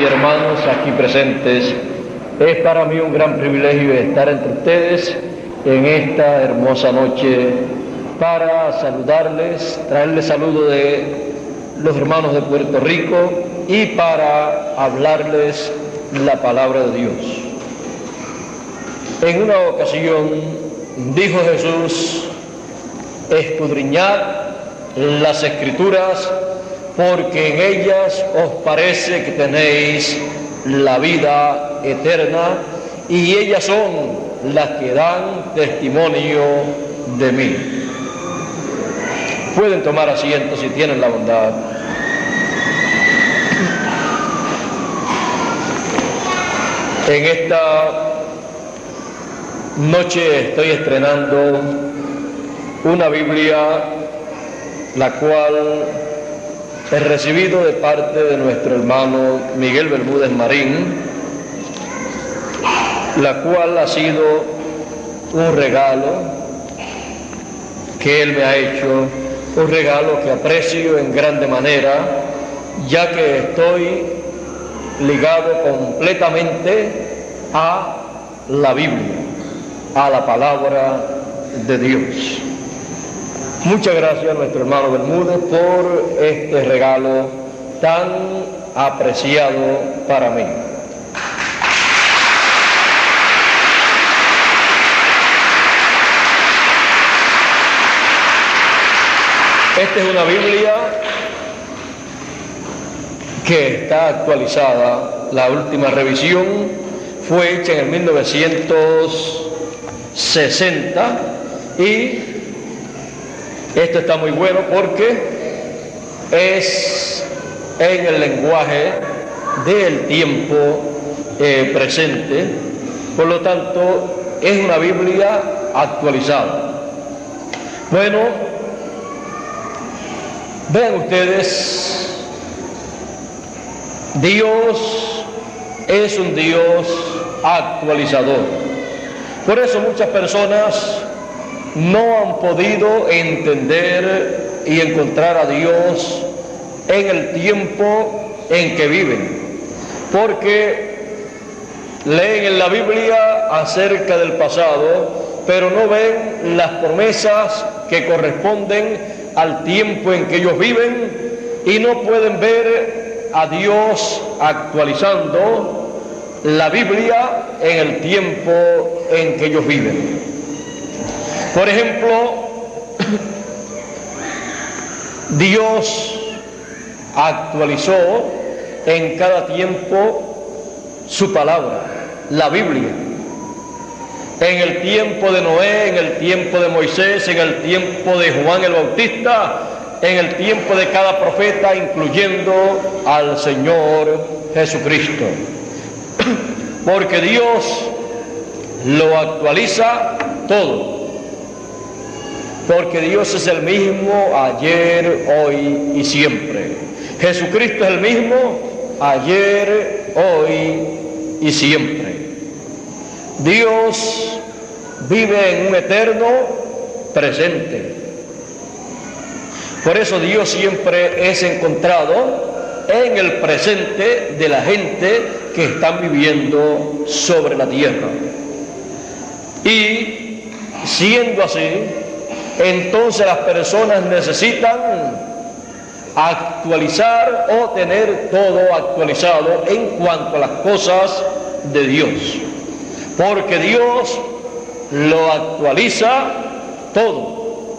hermanos aquí presentes, es para mí un gran privilegio estar entre ustedes en esta hermosa noche para saludarles, traerles saludo de los hermanos de Puerto Rico y para hablarles la palabra de Dios. En una ocasión dijo Jesús: escudriñad las Escrituras, porque en ellas os parece que tenéis la vida eterna, y ellas son las que dan testimonio de mí. Pueden tomar asiento si tienen la bondad. En esta noche estoy estrenando una Biblia, la cual he recibido de parte de nuestro hermano Miguel Bermúdez Marín, la cual ha sido un regalo que él me ha hecho, un regalo que aprecio en grande manera, ya que estoy ligado completamente a la Biblia, a la palabra de Dios. Muchas gracias a nuestro hermano Bermúdez por este regalo tan apreciado para mí. Esta es una Biblia que está actualizada. La última revisión fue hecha en el 1960 y esto está muy bueno porque es en el lenguaje del tiempo presente, por lo tanto es una Biblia actualizada. Bueno, vean ustedes, Dios es un Dios actualizador. Por eso muchas personas no han podido entender y encontrar a Dios en el tiempo en que viven, porque leen en la Biblia acerca del pasado, pero no ven las promesas que corresponden al tiempo en que ellos viven, y no pueden ver a Dios actualizando la Biblia en el tiempo en que ellos viven. Por ejemplo, Dios actualizó en cada tiempo su palabra, la Biblia. En el tiempo de Noé, en el tiempo de Moisés, en el tiempo de Juan el Bautista, en el tiempo de cada profeta, incluyendo al Señor Jesucristo. Porque Dios lo actualiza todo. Porque Dios es el mismo ayer, hoy y siempre. Jesucristo es el mismo ayer, hoy y siempre. Dios vive en un eterno presente. Por eso Dios siempre es encontrado en el presente de la gente que están viviendo sobre la tierra. Y siendo así, entonces las personas necesitan actualizar o tener todo actualizado en cuanto a las cosas de Dios, porque Dios lo actualiza todo.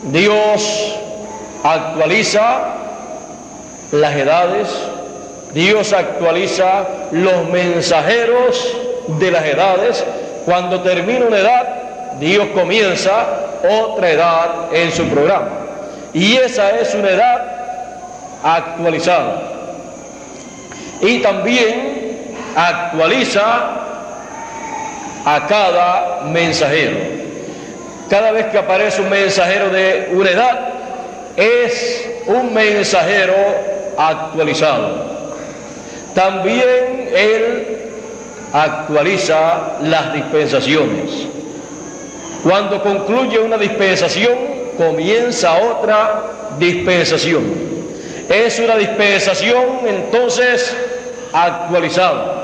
Dios actualiza las edades, Dios actualiza los mensajeros de las edades. Cuando termina una edad, Dios comienza otra edad en su programa, y esa es una edad actualizada. Y también actualiza a cada mensajero. Cada vez que aparece un mensajero de una edad, es un mensajero actualizado. También Él actualiza las dispensaciones. Cuando concluye una dispensación, comienza otra dispensación. Es una dispensación entonces actualizado.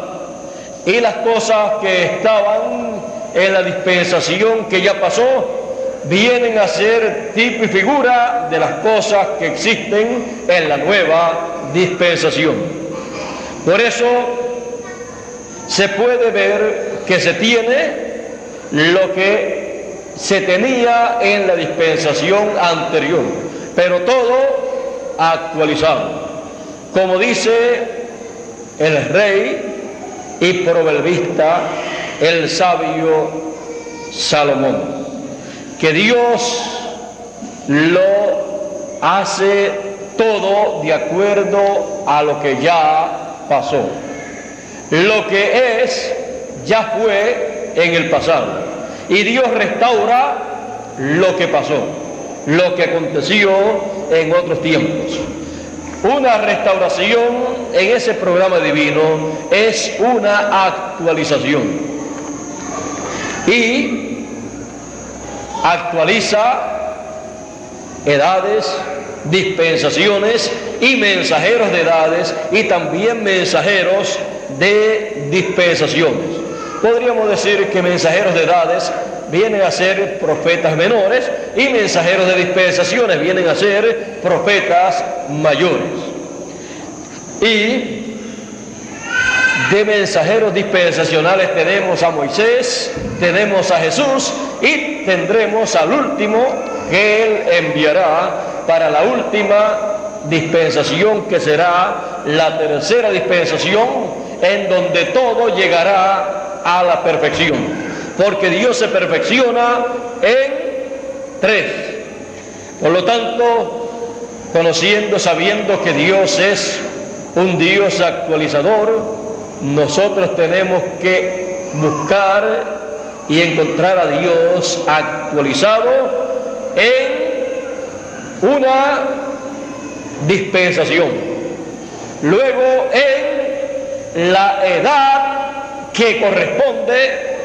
Y las cosas que estaban en la dispensación que ya pasó vienen a ser tipo y figura de las cosas que existen en la nueva dispensación. Por eso se puede ver que se tiene lo que se tenía en la dispensación anterior, pero todo actualizado, como dice el rey y proverbista, el sabio Salomón, que Dios lo hace todo de acuerdo a lo que ya pasó. Lo que es, ya fue en el pasado. Y Dios restaura lo que pasó, lo que aconteció en otros tiempos. Una restauración en ese programa divino es una actualización. Y actualiza edades, dispensaciones y mensajeros de edades y también mensajeros de dispensaciones. Podríamos decir que mensajeros de edades vienen a ser profetas menores y mensajeros de dispensaciones vienen a ser profetas mayores. Y de mensajeros dispensacionales tenemos a Moisés, tenemos a Jesús y tendremos al último que Él enviará para la última dispensación, que será la tercera dispensación, en donde todo llegará a la perfección, porque Dios se perfecciona en tres. Por lo tanto, conociendo, sabiendo que Dios es un Dios actualizador, nosotros tenemos que buscar y encontrar a Dios actualizado en una dispensación, luego en la edad que corresponde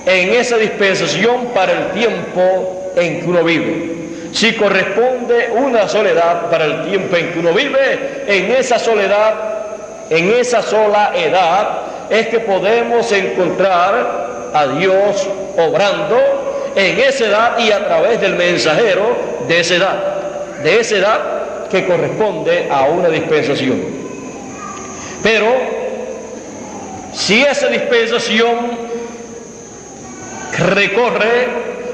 en esa dispensación para el tiempo en que uno vive. Si corresponde una soledad para el tiempo en que uno vive, en esa soledad, en esa sola edad, es que podemos encontrar a Dios obrando en esa edad y a través del mensajero de esa edad que corresponde a una dispensación. Pero si esa dispensación recorre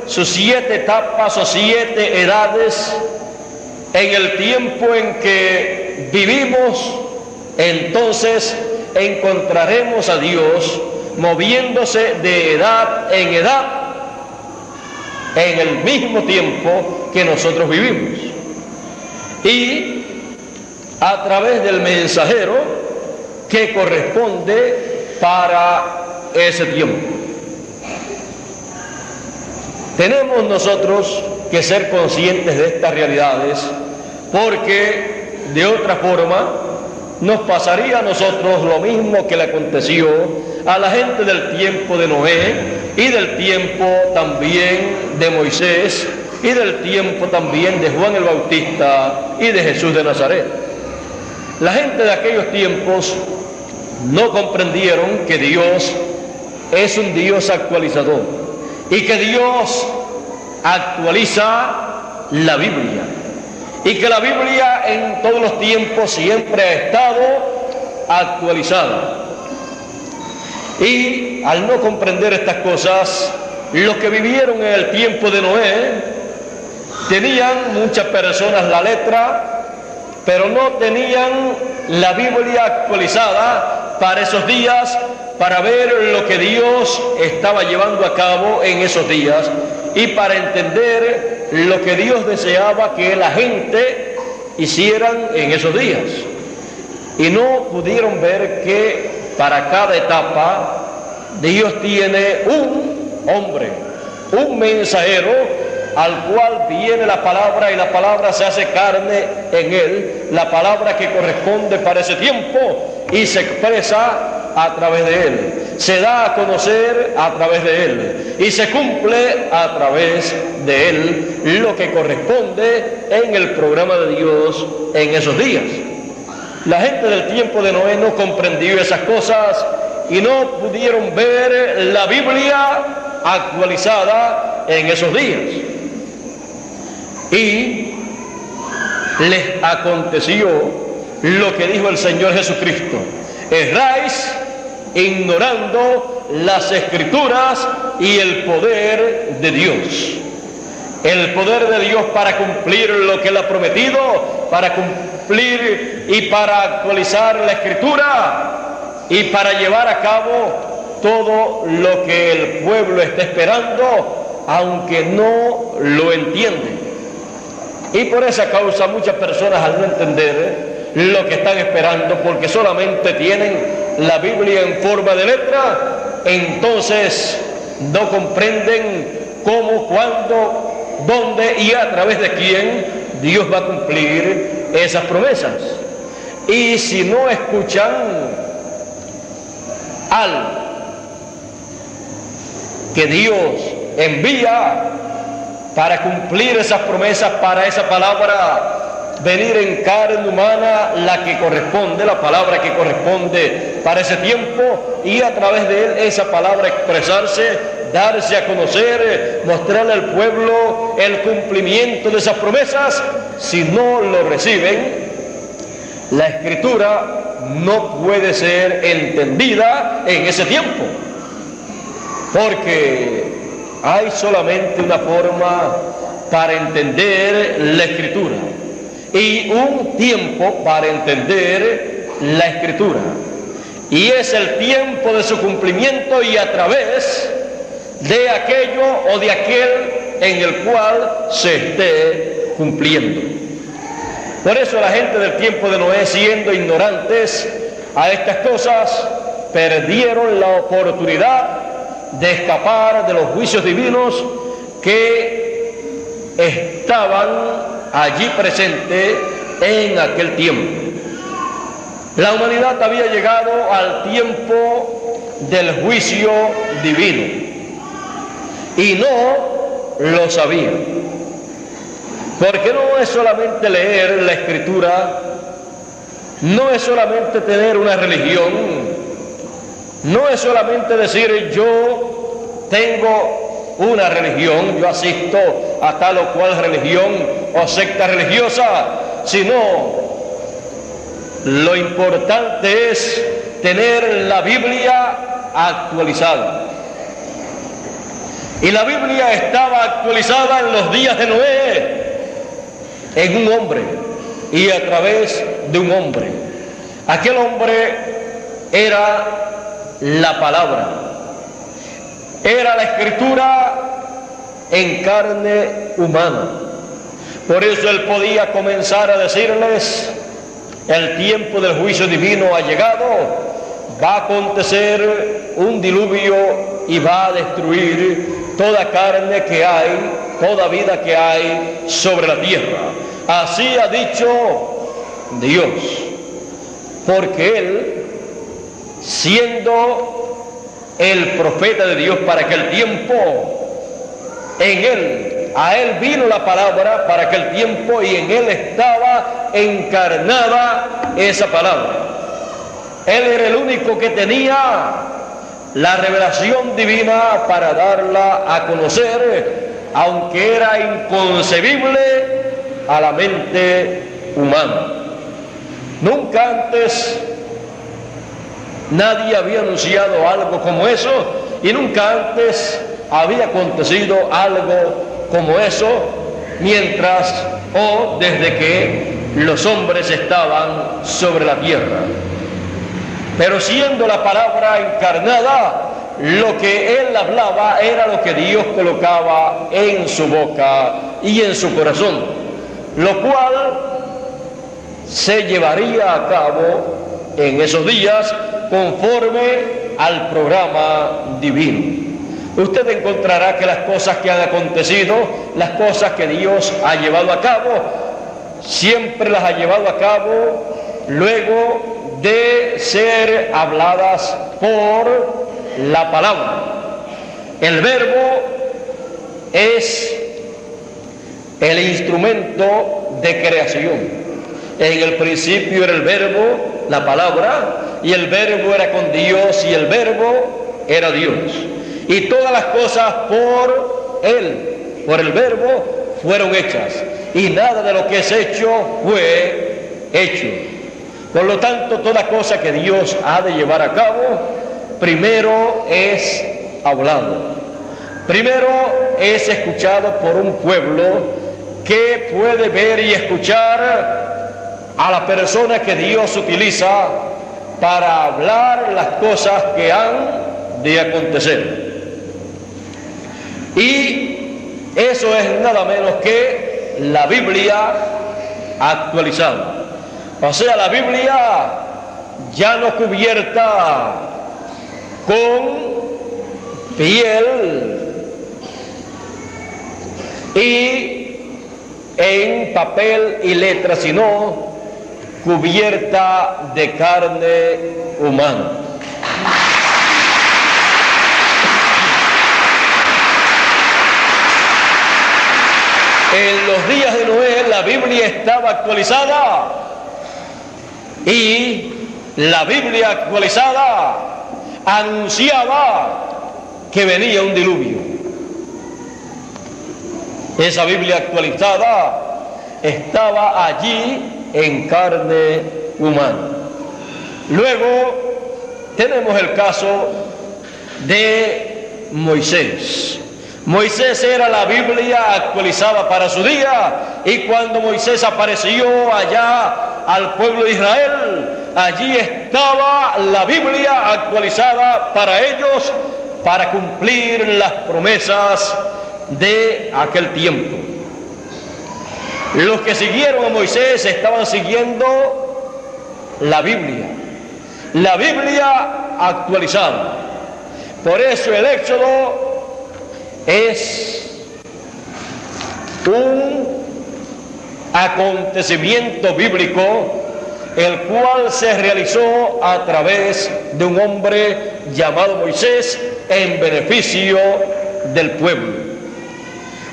sus 7 etapas o 7 edades en el tiempo en que vivimos, entonces encontraremos a Dios moviéndose de edad en el mismo tiempo que nosotros vivimos, y a través del mensajero que corresponde para ese tiempo. Tenemos nosotros que ser conscientes de estas realidades, porque de otra forma nos pasaría a nosotros lo mismo que le aconteció a la gente del tiempo de Noé y del tiempo también de Moisés y del tiempo también de Juan el Bautista y de Jesús de Nazaret. La gente de aquellos tiempos no comprendieron que Dios es un Dios actualizador y que Dios actualiza la Biblia, y que la Biblia en todos los tiempos siempre ha estado actualizada. Y al no comprender estas cosas, los que vivieron en el tiempo de Noé tenían muchas personas la letra, pero no tenían la Biblia actualizada para esos días, para ver lo que Dios estaba llevando a cabo en esos días y para entender lo que Dios deseaba que la gente hicieran en esos días. Y no pudieron ver que para cada etapa Dios tiene un hombre, un mensajero, al cual viene la palabra y la palabra se hace carne en él, la palabra que corresponde para ese tiempo, y se expresa a través de él, se da a conocer a través de él y se cumple a través de él lo que corresponde en el programa de Dios en esos días. La gente del tiempo de Noé no comprendió esas cosas y no pudieron ver la Biblia actualizada en esos días. Y les aconteció lo que dijo el Señor Jesucristo: erráis ignorando las Escrituras y el poder de Dios. El poder de Dios para cumplir lo que Él ha prometido, para cumplir y para actualizar la Escritura y para llevar a cabo todo lo que el pueblo está esperando, aunque no lo entienden. Y por esa causa muchas personas, al no entender lo que están esperando, porque solamente tienen la Biblia en forma de letra, entonces no comprenden cómo, cuándo, dónde y a través de quién Dios va a cumplir esas promesas. Y si no escuchan al que Dios envía para cumplir esas promesas, para esa palabra venir en carne humana, la que corresponde, la palabra que corresponde para ese tiempo, y a través de él esa palabra expresarse, darse a conocer, mostrarle al pueblo el cumplimiento de esas promesas. Si no lo reciben, la Escritura no puede ser entendida en ese tiempo, porque hay solamente una forma para entender la Escritura y un tiempo para entender la Escritura, y es el tiempo de su cumplimiento y a través de aquello o de aquel en el cual se esté cumpliendo. Por eso la gente del tiempo de Noé, siendo ignorantes a estas cosas, perdieron la oportunidad de escapar de los juicios divinos que estaban allí presentes en aquel tiempo. La humanidad había llegado al tiempo del juicio divino y no lo sabía, porque no es solamente leer la Escritura, no es solamente tener una religión, no es solamente decir yo tengo una religión, yo asisto a tal o cual religión o secta religiosa, sino lo importante es tener la Biblia actualizada. Y la Biblia estaba actualizada en los días de Noé, en un hombre y a través de un hombre. Aquel hombre era la palabra, era la Escritura en carne humana. Por eso él podía comenzar a decirles: el tiempo del juicio divino ha llegado, va a acontecer un diluvio y va a destruir toda carne que hay, toda vida que hay sobre la tierra. Así ha dicho Dios, porque él, siendo el profeta de Dios para aquel tiempo, en él, a él vino la palabra para aquel tiempo y en él estaba encarnada esa palabra. Él era el único que tenía la revelación divina para darla a conocer, aunque era inconcebible a la mente humana. Nunca antes nadie había anunciado algo como eso, y nunca antes había acontecido algo como eso mientras o desde que los hombres estaban sobre la tierra. Pero siendo la palabra encarnada, lo que él hablaba era lo que Dios colocaba en su boca y en su corazón, lo cual se llevaría a cabo en esos días conforme al programa divino. Usted encontrará que las cosas que han acontecido, las cosas que Dios ha llevado a cabo, siempre las ha llevado a cabo luego de ser habladas por la palabra. El verbo es el instrumento de creación. En el principio era el verbo, la palabra, y el verbo era con Dios, y el verbo era Dios. Y todas las cosas por Él, por el verbo, fueron hechas. Y nada de lo que es hecho fue hecho. Por lo tanto, toda cosa que Dios ha de llevar a cabo, primero es hablado. Primero es escuchado por un pueblo que puede ver y escuchar a la persona que Dios utiliza para hablar las cosas que han de acontecer. Y eso es nada menos que la Biblia actualizada. O sea, la Biblia ya no cubierta con piel y en papel y letra, sino cubierta de carne humana. En los días de Noé la Biblia estaba actualizada, y la Biblia actualizada anunciaba que venía un diluvio. Esa Biblia actualizada estaba allí en carne humana. Luego tenemos el caso de Moisés. Moisés era la Biblia actualizada para su día, y cuando Moisés apareció allá al pueblo de Israel, allí estaba la Biblia actualizada para ellos, para cumplir las promesas de aquel tiempo. Los que siguieron a Moisés estaban siguiendo la Biblia actualizada. Por eso el Éxodo es un acontecimiento bíblico, el cual se realizó a través de un hombre llamado Moisés en beneficio del pueblo,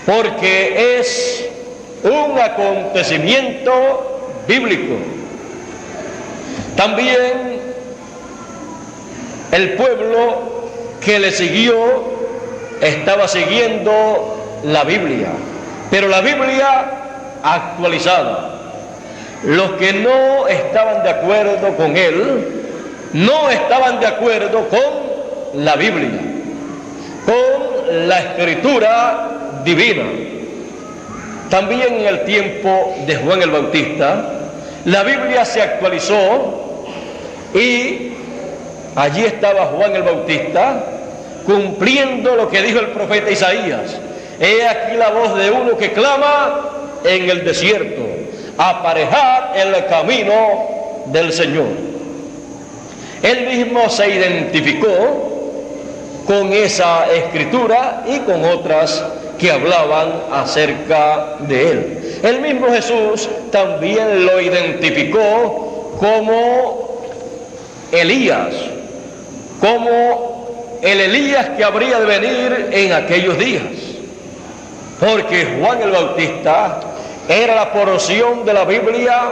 porque es un acontecimiento bíblico. También el pueblo que le siguió estaba siguiendo la Biblia, pero la Biblia actualizada. Los que no estaban de acuerdo con él, no estaban de acuerdo con la Biblia, con la escritura divina. También en el tiempo de Juan el Bautista, la Biblia se actualizó, y allí estaba Juan el Bautista cumpliendo lo que dijo el profeta Isaías: he aquí la voz de uno que clama en el desierto, aparejad el camino del Señor. Él mismo se identificó con esa escritura y con otras que hablaban acerca de él. El mismo Jesús también lo identificó como Elías, como el Elías que habría de venir en aquellos días, porque Juan el Bautista era la porción de la Biblia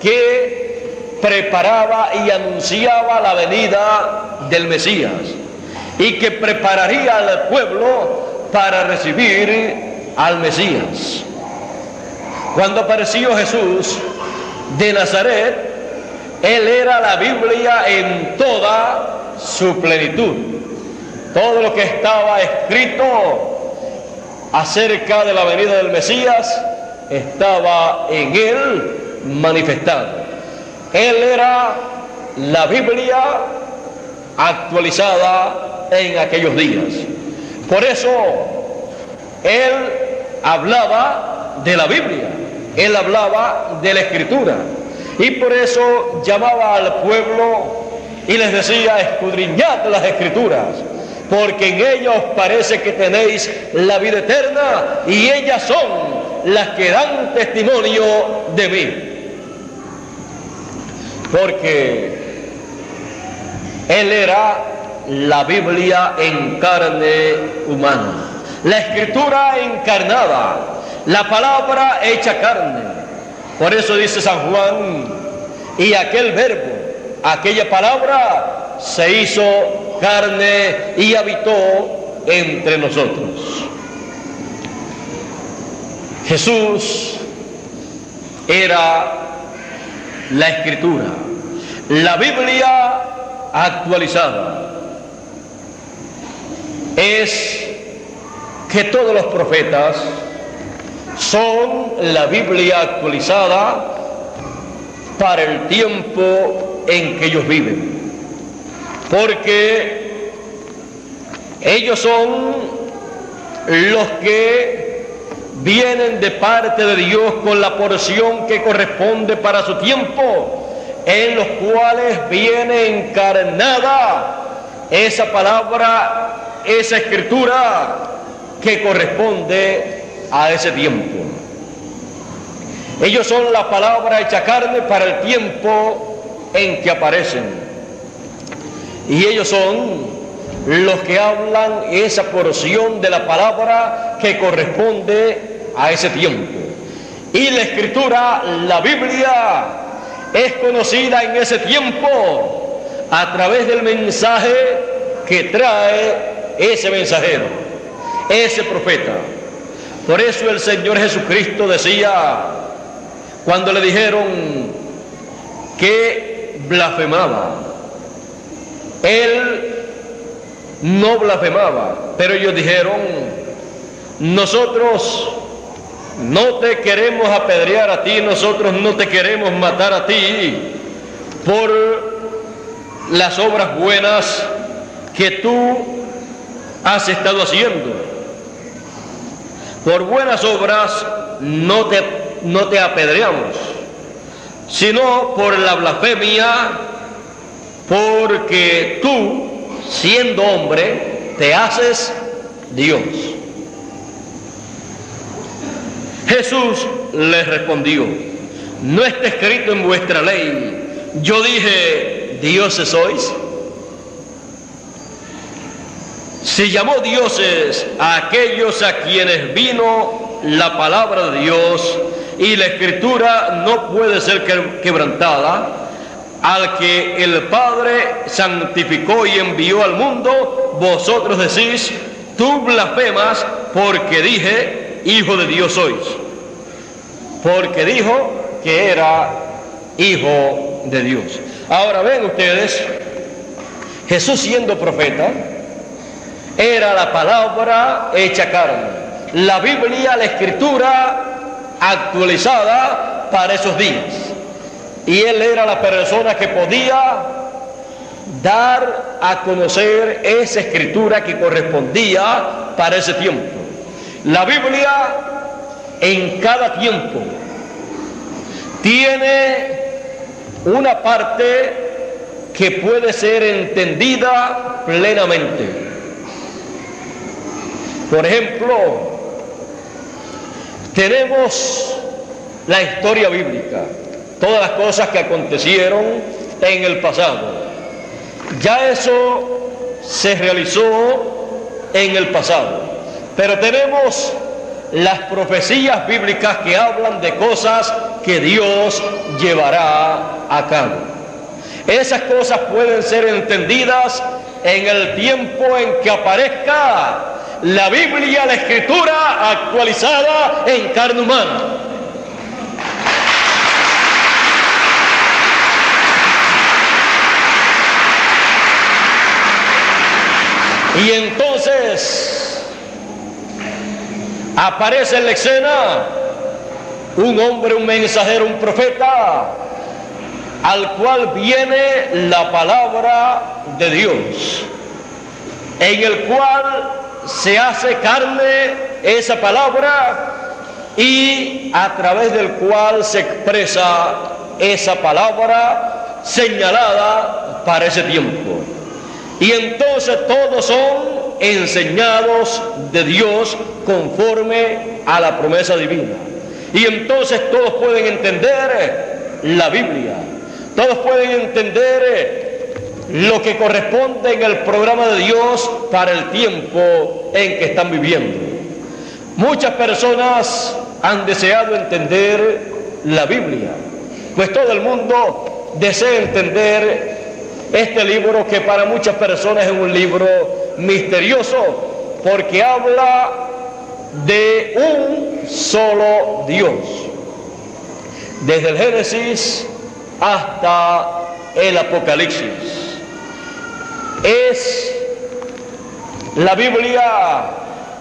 que preparaba y anunciaba la venida del Mesías, y que prepararía al pueblo para recibir al Mesías. Cuando apareció Jesús de Nazaret, él era la Biblia en toda su plenitud. Todo lo que estaba escrito acerca de la venida del Mesías estaba en él manifestado. Él era la Biblia actualizada en aquellos días. Por eso él hablaba de la Biblia, él hablaba de la Escritura, y por eso llamaba al pueblo y les decía: escudriñad las Escrituras, porque en ellas os parece que tenéis la vida eterna, y ellas son las que dan testimonio de mí. Porque él era la Biblia en carne humana, la Escritura encarnada, la palabra hecha carne. Por eso dice San Juan, y aquel verbo, aquella palabra, se hizo carne y habitó entre nosotros. Jesús era la Escritura, la Biblia actualizada. Es que todos los profetas son la Biblia actualizada para el tiempo en que ellos viven, porque ellos son los que vienen de parte de Dios con la porción que corresponde para su tiempo, en los cuales viene encarnada esa palabra, esa escritura que corresponde a ese tiempo. Ellos son la palabra hecha carne para el tiempo en que aparecen, y ellos son los que hablan esa porción de la palabra que corresponde a ese tiempo. Y la escritura, la Biblia, es conocida en ese tiempo a través del mensaje que trae ese mensajero, ese profeta. Por eso el Señor Jesucristo decía, cuando le dijeron que blasfemaba, Él no blasfemaba, pero ellos dijeron, nosotros no te queremos apedrear a ti, nosotros no te queremos matar a ti por las obras buenas que tú has estado haciendo. Por buenas obras no te apedreamos, sino por la blasfemia, porque tú, siendo hombre, te haces Dios. Jesús les respondió, ¿no está escrito en vuestra ley, yo dije, dioses sois? Si llamó dioses a aquellos a quienes vino la palabra de Dios, y la escritura no puede ser quebrantada, al que el Padre santificó y envió al mundo, vosotros decís, tú blasfemas, porque dije, hijo de Dios sois. Porque dijo que era hijo de Dios. Ahora ven ustedes, Jesús siendo profeta, era la palabra hecha carne, la Biblia, la escritura actualizada para esos días. Y él era la persona que podía dar a conocer esa escritura que correspondía para ese tiempo. La Biblia en cada tiempo tiene una parte que puede ser entendida plenamente. Por ejemplo, tenemos la historia bíblica, todas las cosas que acontecieron en el pasado. Ya eso se realizó en el pasado, pero tenemos las profecías bíblicas que hablan de cosas que Dios llevará a cabo. Esas cosas pueden ser entendidas en el tiempo en que aparezca la Biblia, la escritura actualizada en carne humana. Y entonces aparece en la escena un hombre, un mensajero, un profeta, al cual viene la palabra de Dios, en el cual se hace carne esa palabra y a través del cual se expresa esa palabra señalada para ese tiempo. Y entonces todos son enseñados de Dios conforme a la promesa divina. Y entonces todos pueden entender la Biblia, todos pueden entender lo que corresponde en el programa de Dios para el tiempo en que están viviendo. Muchas personas han deseado entender la Biblia. Pues todo el mundo desea entender este libro, que para muchas personas es un libro misterioso, porque habla de un solo Dios, desde el Génesis hasta el Apocalipsis. Es la Biblia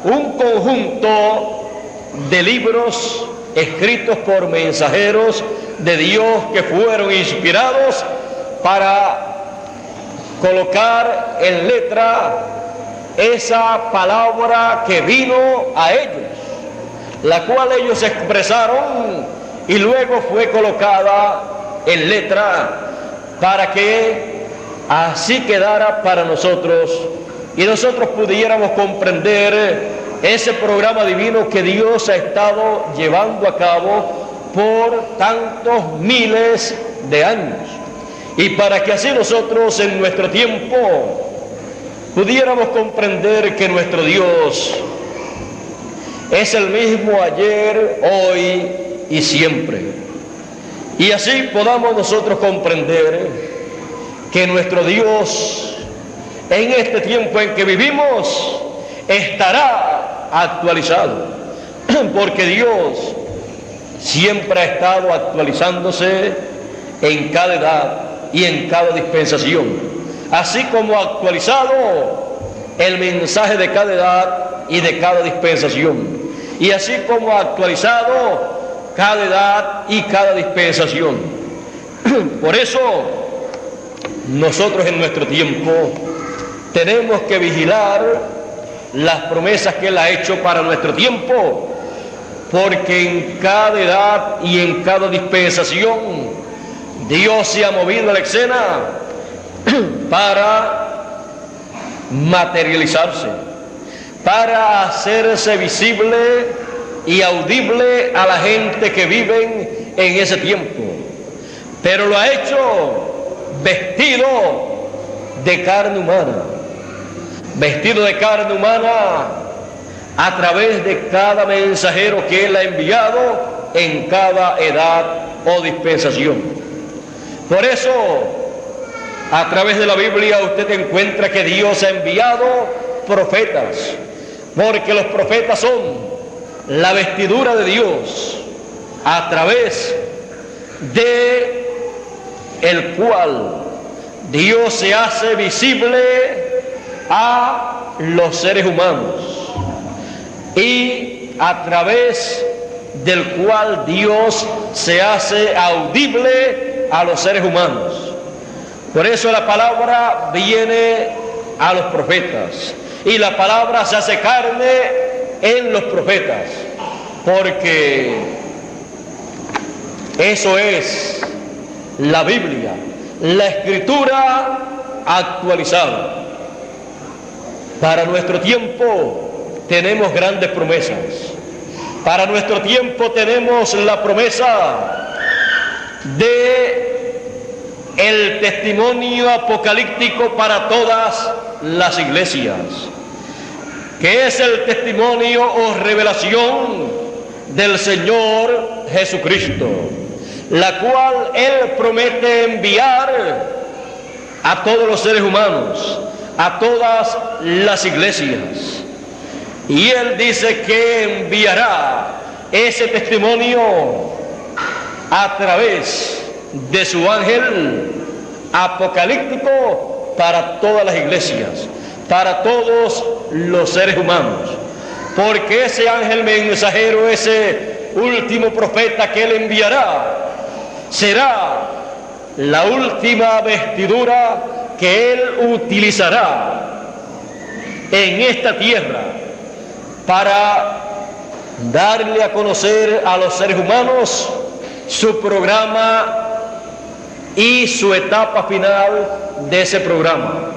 un conjunto de libros escritos por mensajeros de Dios que fueron inspirados para colocar en letra esa palabra que vino a ellos, la cual ellos expresaron y luego fue colocada en letra para que así quedara para nosotros y nosotros pudiéramos comprender ese programa divino que Dios ha estado llevando a cabo por tantos miles de años, y para que así nosotros en nuestro tiempo pudiéramos comprender que nuestro Dios es el mismo ayer, hoy y siempre, y así podamos nosotros comprender que nuestro Dios en este tiempo en que vivimos estará actualizado, porque Dios siempre ha estado actualizándose en cada edad y en cada dispensación, así como ha actualizado el mensaje de cada edad y de cada dispensación, y así como ha actualizado cada edad y cada dispensación. Por eso nosotros en nuestro tiempo tenemos que vigilar las promesas que Él ha hecho para nuestro tiempo, porque en cada edad y en cada dispensación Dios se ha movido a la escena para materializarse, para hacerse visible y audible a la gente que vive en ese tiempo, pero lo ha hecho vestido de carne humana, vestido de carne humana a través de cada mensajero que Él ha enviado en cada edad o dispensación. Por eso, a través de la Biblia usted encuentra que Dios ha enviado profetas, porque los profetas son la vestidura de Dios a través de el cual Dios se hace visible a los seres humanos y a través del cual Dios se hace audible a los seres humanos. Por eso la palabra viene a los profetas y la palabra se hace carne en los profetas, porque eso es la Biblia, la escritura actualizada. Para nuestro tiempo tenemos grandes promesas. Para nuestro tiempo tenemos la promesa de el testimonio apocalíptico para todas las iglesias, que es el testimonio o revelación del Señor Jesucristo, la cual Él promete enviar a todos los seres humanos, a todas las iglesias. Y Él dice que enviará ese testimonio a través de su ángel apocalíptico para todas las iglesias, para todos los seres humanos, porque ese ángel mensajero, ese último profeta que Él enviará, será la última vestidura que Él utilizará en esta tierra para darle a conocer a los seres humanos su programa y su etapa final de ese programa.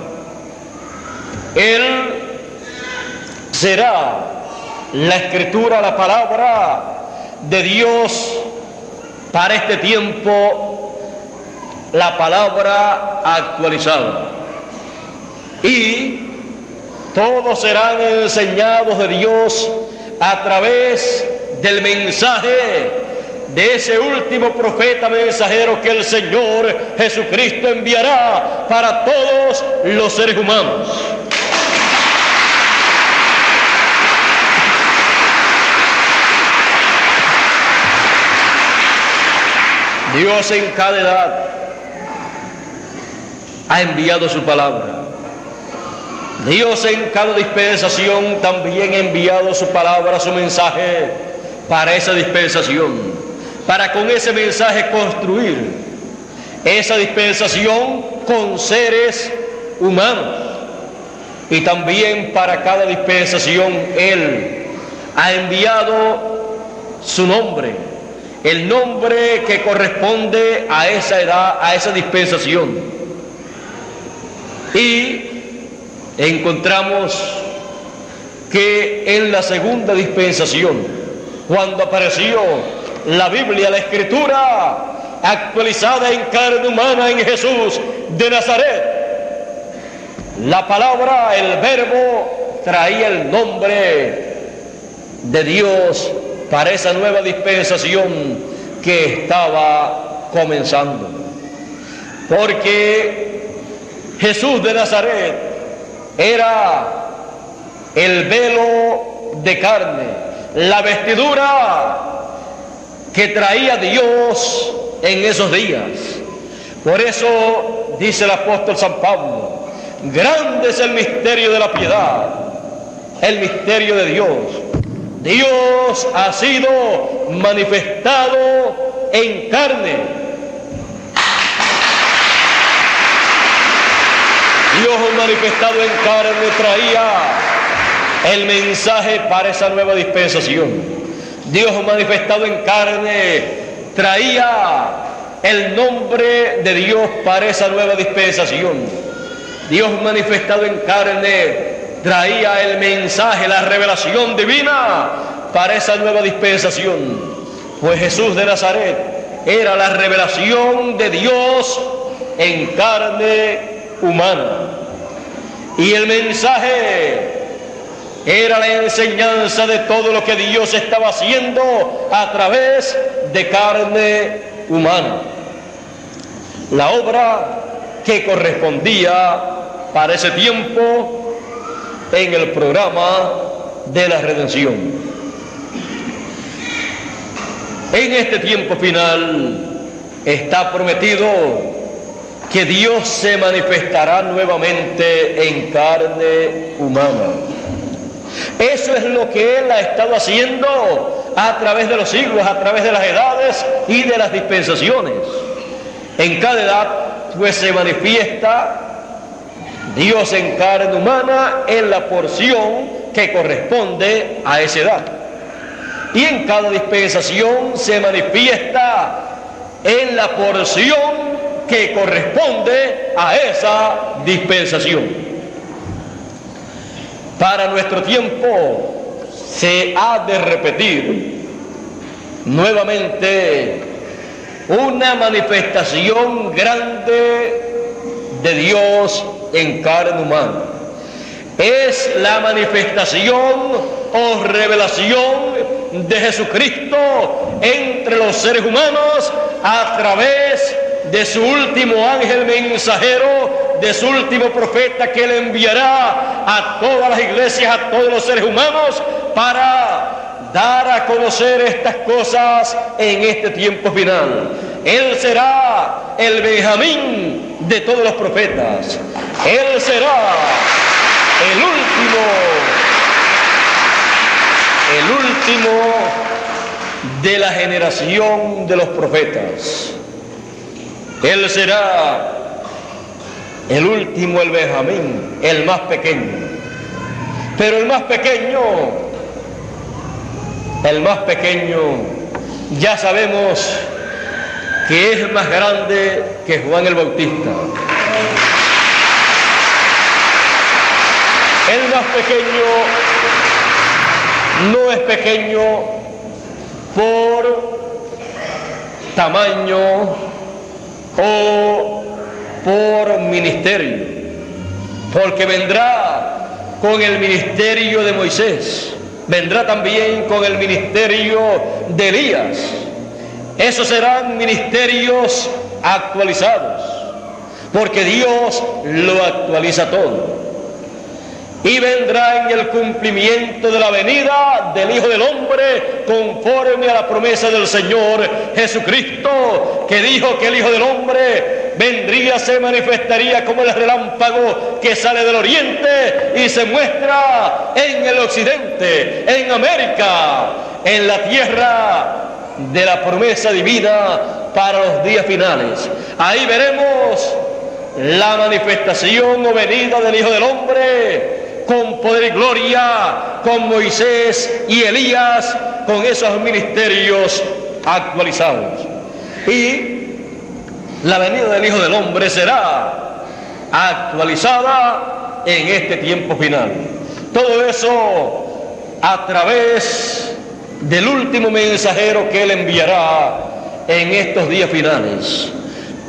Él será la escritura, la palabra de Dios para este tiempo, la palabra actualizada. Y todos serán enseñados de Dios a través del mensaje de ese último profeta mensajero que el Señor Jesucristo enviará para todos los seres humanos. Dios en cada edad ha enviado su palabra. Dios en cada dispensación también ha enviado su palabra, su mensaje para esa dispensación, para con ese mensaje construir esa dispensación con seres humanos. Y también para cada dispensación Él ha enviado su nombre, el nombre que corresponde a esa edad, a esa dispensación. Y encontramos que en la segunda dispensación, cuando apareció la Biblia, la Escritura actualizada en carne humana en Jesús de Nazaret, la palabra, el verbo, traía el nombre de Dios para esa nueva dispensación que estaba comenzando. Porque Jesús de Nazaret era el velo de carne, la vestidura que traía Dios en esos días. Por eso dice el apóstol San Pablo: grande es el misterio de la piedad, el misterio de Dios. Dios ha sido manifestado en carne. Dios manifestado en carne traía el mensaje para esa nueva dispensación. Dios manifestado en carne traía el nombre de Dios para esa nueva dispensación. Dios manifestado en carne traía el mensaje, la revelación divina para esa nueva dispensación. Pues Jesús de Nazaret era la revelación de Dios en carne humana. Y el mensaje era la enseñanza de todo lo que Dios estaba haciendo a través de carne humana. La obra que correspondía para ese tiempo en el programa de la redención. En este tiempo final está prometido que Dios se manifestará nuevamente en carne humana. Eso es lo que Él ha estado haciendo a través de los siglos, a través de las edades y de las dispensaciones. En cada edad pues se manifiesta Dios en carne humana en la porción que corresponde a esa edad. Y en cada dispensación se manifiesta en la porción que corresponde a esa dispensación. Para nuestro tiempo se ha de repetir nuevamente una manifestación grande de Dios en carne humana. Es la manifestación o revelación de Jesucristo entre los seres humanos a través de su último ángel mensajero, de su último profeta que Él enviará a todas las iglesias, a todos los seres humanos, para dar a conocer estas cosas en este tiempo final. Él será el Benjamín de todos los profetas. Él será el último de la generación de los profetas. Él será el último, el Benjamín, el más pequeño. Pero el más pequeño, ya sabemos que es más grande que Juan el Bautista. El más pequeño no es pequeño por tamaño o por ministerio, porque vendrá con el ministerio de Moisés, vendrá también con el ministerio de Elías. Esos serán ministerios actualizados, porque Dios lo actualiza todo. Y vendrá en el cumplimiento de la venida del Hijo del Hombre, conforme a la promesa del Señor Jesucristo, que dijo que el Hijo del Hombre vendría, se manifestaría como el relámpago que sale del oriente y se muestra en el occidente, en América, en la tierra de la promesa divina para los días finales. Ahí veremos la manifestación o venida del Hijo del Hombre con poder y gloria, con Moisés y Elías, con esos ministerios actualizados. Y la venida del Hijo del Hombre será actualizada en este tiempo final. Todo eso a través del último mensajero que Él enviará en estos días finales.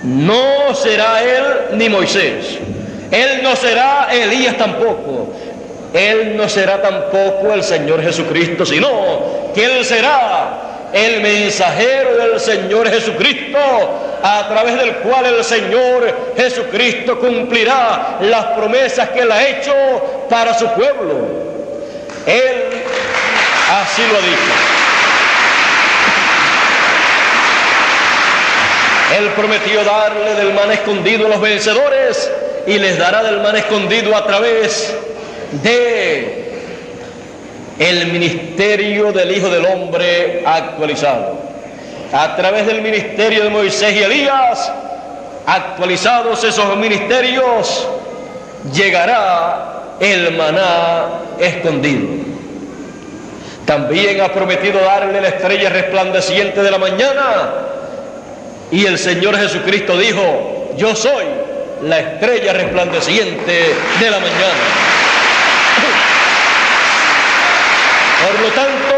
No será Él ni Moisés. Él no será Elías tampoco. Él no será tampoco el Señor Jesucristo, sino que Él será el mensajero del Señor Jesucristo, a través del cual el Señor Jesucristo cumplirá las promesas que Él ha hecho para su pueblo. Él así lo ha dicho. Él prometió darle del maná escondido a los vencedores y les dará del maná escondido a través de el ministerio del Hijo del Hombre actualizado. A través del ministerio de Moisés y Elías, actualizados esos ministerios, llegará el maná escondido. También ha prometido darle la estrella resplandeciente de la mañana, y el Señor Jesucristo dijo: yo soy la estrella resplandeciente de la mañana. Por lo tanto,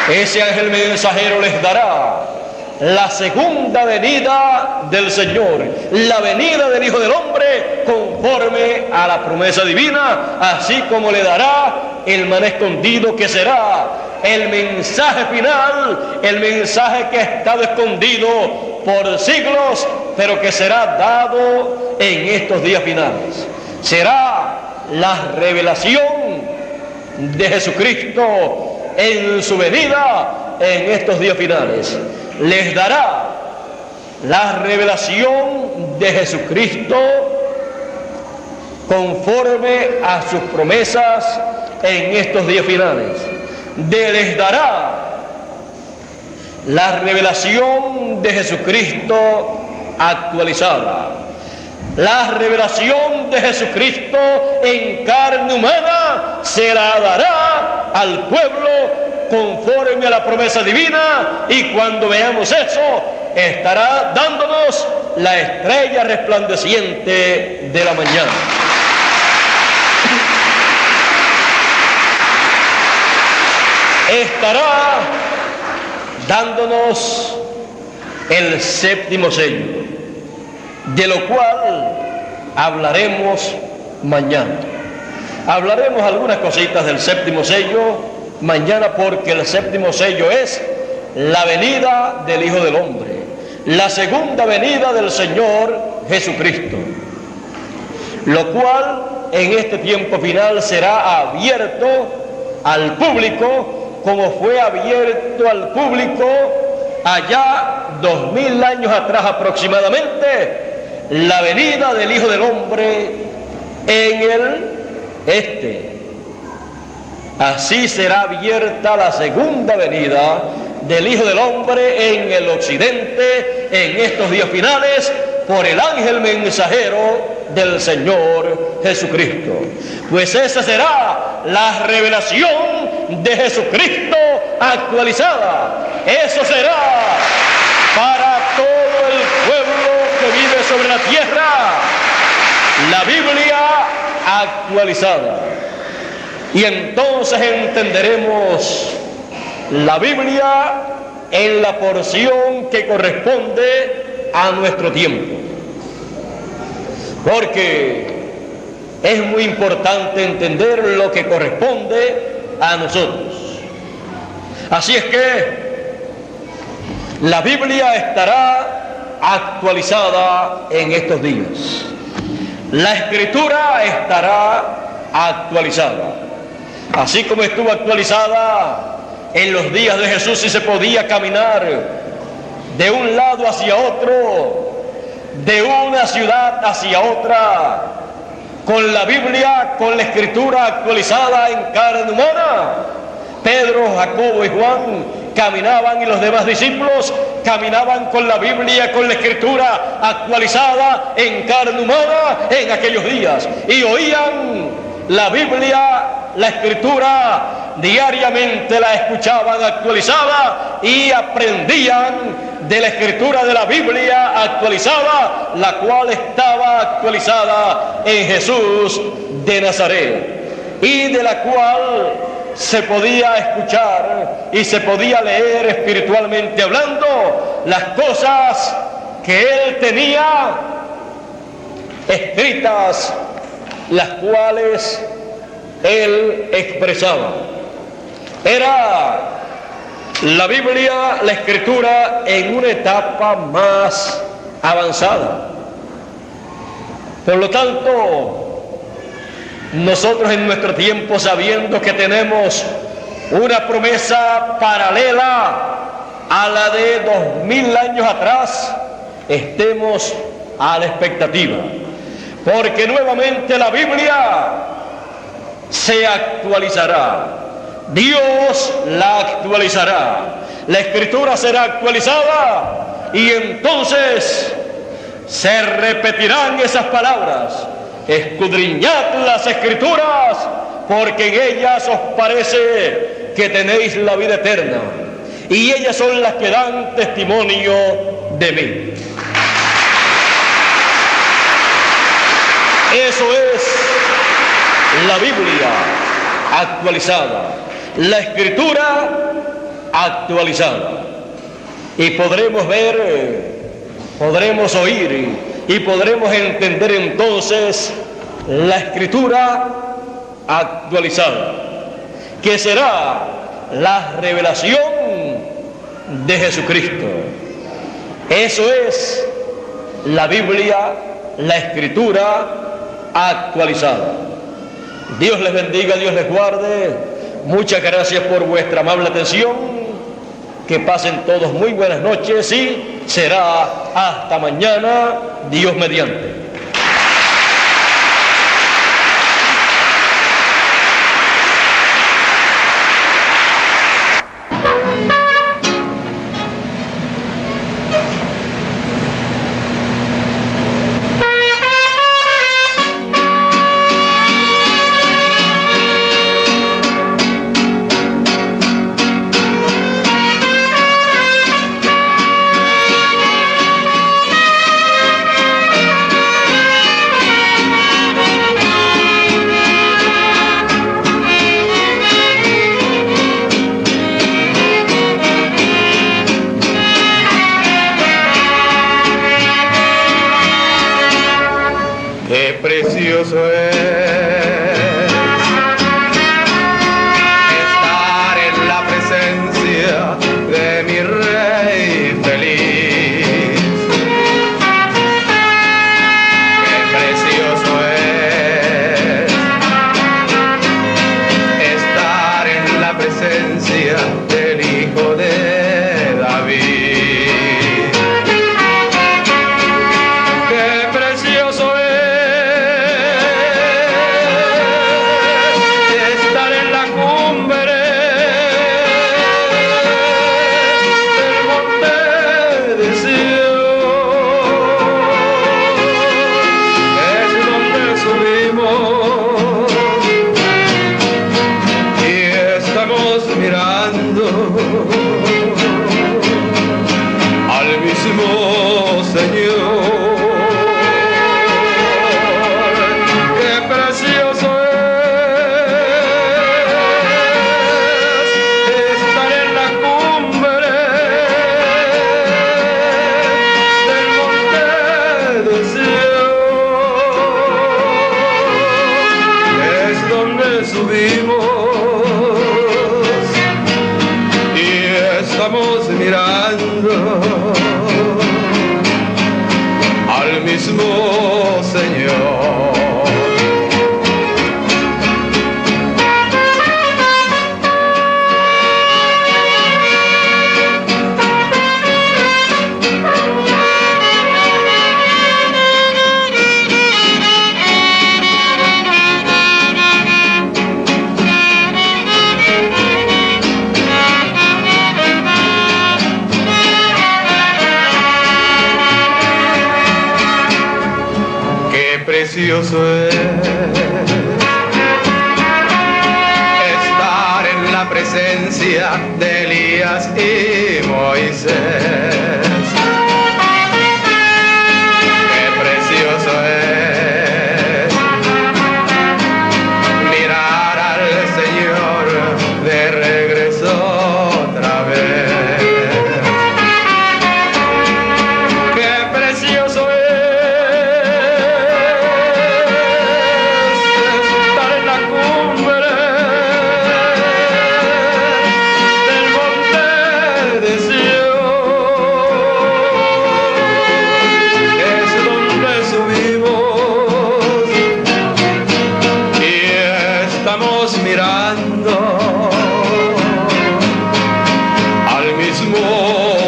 ese ángel mensajero les dará la segunda venida del Señor, la venida del Hijo del Hombre conforme a la promesa divina, así como le dará el maná escondido, que será el mensaje final, el mensaje que ha estado escondido por siglos, pero que será dado en estos días finales. Será la revelación de Jesucristo en su venida en estos días finales. Les dará la revelación de Jesucristo conforme a sus promesas en estos días finales. Les dará la revelación de Jesucristo actualizada. La revelación de Jesucristo en carne humana se la dará al pueblo conforme a la promesa divina, y cuando veamos eso, estará dándonos la estrella resplandeciente de la mañana. Estará dándonos el séptimo sello, de lo cual hablaremos mañana. Hablaremos algunas cositas del séptimo sello mañana, porque el séptimo sello es la venida del Hijo del Hombre, la segunda venida del Señor Jesucristo, lo cual en este tiempo final será abierto al público, como fue abierto al público allá 2000 años atrás aproximadamente, la venida del Hijo del Hombre en el Así será abierta la segunda venida del Hijo del Hombre en el occidente en estos días finales por el ángel mensajero del Señor Jesucristo. Pues esa será la revelación de Jesucristo actualizada. Eso será para todo el pueblo que vive sobre la tierra, la Biblia actualizada. Y entonces entenderemos la Biblia en la porción que corresponde a nuestro tiempo. Porque es muy importante entender lo que corresponde a nosotros. Así es que La Biblia estará actualizada en estos días. La Escritura estará actualizada. Así como estuvo actualizada en los días de Jesús y se podía caminar de un lado hacia otro, de una ciudad hacia otra, con la Biblia, con la Escritura actualizada en carne humana. Pedro, Jacobo y Juan caminaban y los demás discípulos caminaban con la Biblia, con la Escritura actualizada en carne humana en aquellos días, y oían la Biblia, la Escritura, diariamente la escuchaban actualizada y aprendían de la Escritura de la Biblia actualizada, la cual estaba actualizada en Jesús de Nazaret, y de la cual se podía escuchar y se podía leer espiritualmente hablando las cosas que él tenía escritas, las cuales él expresaba. Era la Biblia, la Escritura, en una etapa más avanzada. Por lo tanto, nosotros en nuestro tiempo, sabiendo que tenemos una promesa paralela a la de 2000 años atrás, estemos a la expectativa, porque nuevamente la Biblia se actualizará. Dios la actualizará, la Escritura será actualizada, y entonces se repetirán esas palabras: escudriñad las Escrituras, porque en ellas os parece que tenéis la vida eterna, y ellas son las que dan testimonio de mí. Eso es la Biblia actualizada, la Escritura actualizada, y podremos ver, podremos oír y podremos entender entonces la Escritura actualizada, que será la revelación de Jesucristo. Eso es la Biblia, la Escritura actualizada. Dios les bendiga, Dios les guarde. Muchas gracias por vuestra amable atención. Que pasen todos muy buenas noches y será hasta mañana, Dios mediante. Precioso es estar en la presencia de mi Rey feliz. Qué precioso es estar en la presencia del Hijo de David. Qué precioso es al mismo Señor. Qué precioso es estar en la cumbre del monte de Sión, es donde subimos y estamos mirando precioso es estar en la presencia de Elías y Moisés. Qué precioso es mirar al Señor de regreso otra vez. Qué precioso es estar en la cumbre del monte de Sión. Es donde subimos y estamos mirando al mismo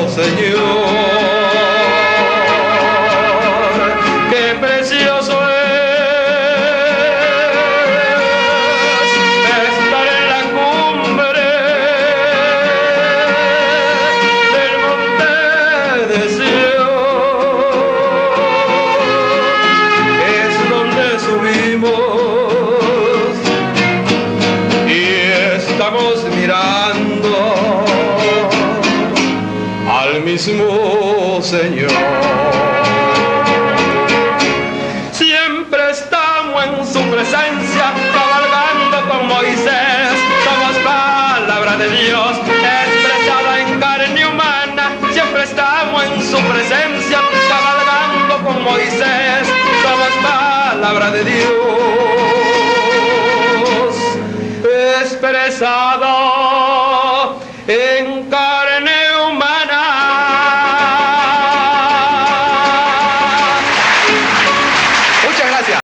Señor. Qué precioso es estar en la cumbre del monte de Sión. Es donde subimos y estamos mirando al mismo Señor. Siempre estamos en su presencia, cabalgando con Moisés. Somos palabra de Dios, expresada en carne humana. Siempre estamos en su presencia, cabalgando con Moisés. Somos palabra de Dios, expresada en carne